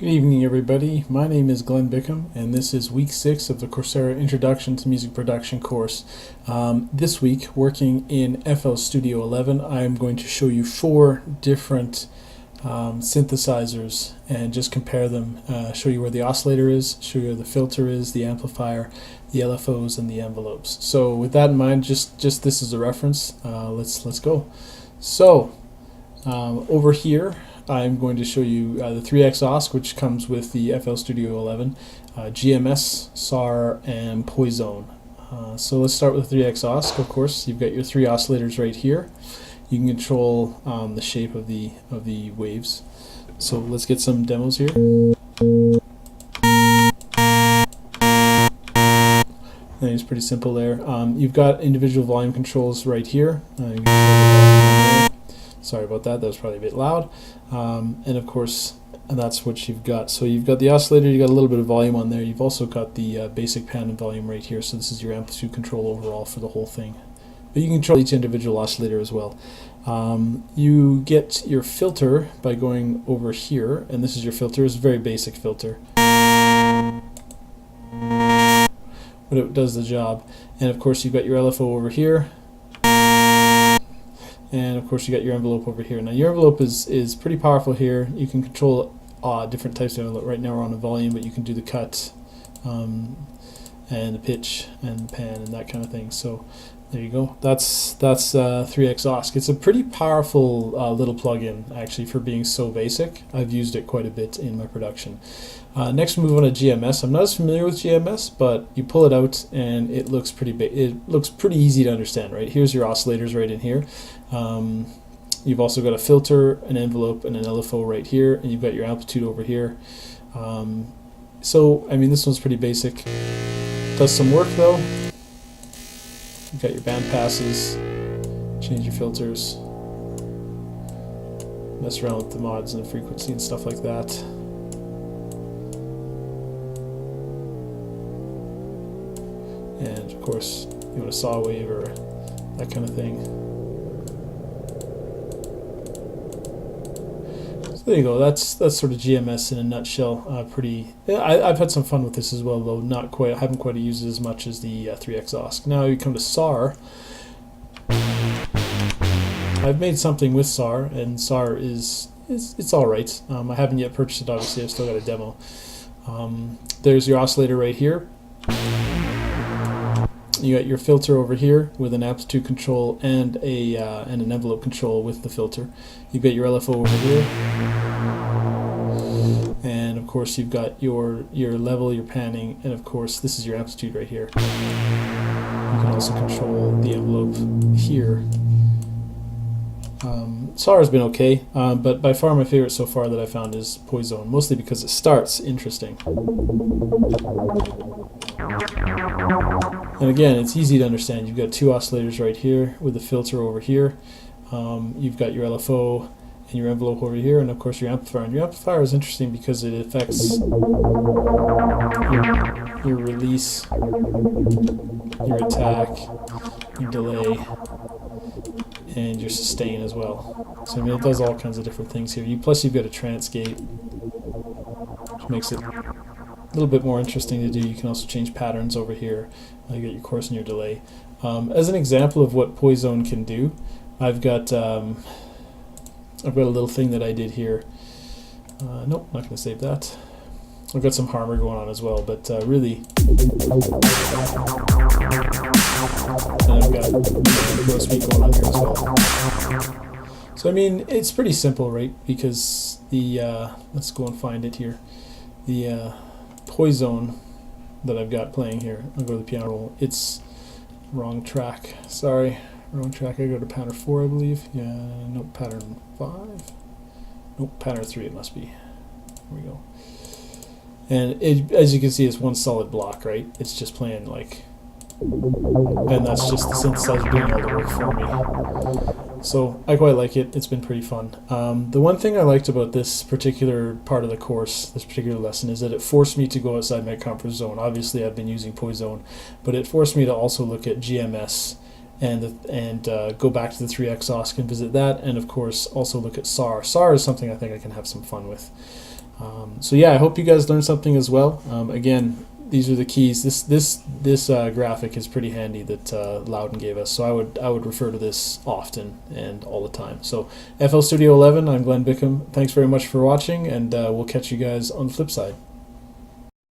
Good evening, everybody. My name is Glenn Bickham, and this is week 6 of the Coursera Introduction to Music Production course. This week, working in FL Studio 11, I am going to show you 4 different synthesizers and just compare them, show you where the oscillator is, show you where the filter is, the amplifier, the LFOs, and the envelopes. So with that in mind, just this is a reference. Let's go. So over here, I'm going to show you the 3X OSC, which comes with the FL Studio 11, GMS, SAR, and Poizone. So let's start with 3X OSC. Of course, you've got your 3 oscillators right here. You can control the shape of the waves. So let's get some demos here. I think it's pretty simple there. You've got individual volume controls right here. Sorry about that, that was probably a bit loud. And of course, that's what you've got. So you've got the oscillator, you've got a little bit of volume on there. You've also got the basic pan and volume right here. So this is your amplitude control overall for the whole thing. But you can control each individual oscillator as well. You get your filter by going over here, and this is your filter. It's a very basic filter, but it does the job. And of course, you've got your LFO over here. And of course you got your envelope over here. Now your envelope is pretty powerful here. You can control different types of envelope. Right now we're on a volume, but you can do the cut and the pitch and the pan and that kind of thing. So there you go. That's 3X OSC. It's a pretty powerful little plugin actually for being so basic. I've used it quite a bit in my production. Next we move on to GMS. I'm not as familiar with GMS, but you pull it out and it looks pretty easy to understand, right? Here's your oscillators right in here. You've also got a filter, an envelope, and an LFO right here, and you've got your amplitude over here. So I mean, this one's pretty basic. Does some work though. You've got your band passes, change your filters, mess around with the mods and the frequency and stuff like that. And of course, you want a saw wave or that kind of thing. So there you go. That's sort of GMS in a nutshell. I've had some fun with this as well, though not quite. I haven't quite used it as much as the 3X OSC. Now you come to SAR. I've made something with SAR, and SAR it's all right. I haven't yet purchased it. Obviously, I've still got a demo. There's your oscillator right here. You got your filter over here with an amplitude control and an envelope control with the filter. You've got your LFO over here, and of course you've got your level, your panning, and of course this is your amplitude right here. You can also control the envelope here. SAR has been okay, but by far my favorite so far that I found is Poizone, mostly because it starts interesting. And again, it's easy to understand. You've got 2 oscillators right here with the filter over here. You've got your LFO and your envelope over here, and of course your amplifier. And your amplifier is interesting because it affects your release, your attack, your delay, and your sustain as well. So I mean, it does all kinds of different things here. Plus you've got a transgate, which makes it a little bit more interesting to do. You can also change patterns over here. You get your course and your delay. As an example of what Poizone can do, I've got a little thing that I did here. Nope, not going to save that. I've got some harmor going on as well, but really, and I've got gross beat going on here as well. So I mean, it's pretty simple, right? Because the let's go and find it here. The Poizone that I've got playing here. I'll go to the piano roll. It's wrong track. Sorry, wrong track. I go to pattern 4, I believe. Yeah, nope, pattern 5. Nope, pattern 3 it must be. Here we go. And it, as you can see, it's one solid block, right? It's just playing like, and that's just the synthesizer doing all the work for me. So I quite like it. It's been pretty fun. The one thing I liked about this particular part of the course, this particular lesson, is that it forced me to go outside my comfort zone. Obviously, I've been using Poizone, but it forced me to also look at GMS and go back to the 3X OSC and visit that, and of course also look at SAR. SAR is something I think I can have some fun with. So yeah, I hope you guys learned something as well. Again, these are the keys. This graphic is pretty handy that Loudon gave us. So I would refer to this often and all the time. So FL Studio 11. I'm Glenn Bickham. Thanks very much for watching, and we'll catch you guys on the flip side.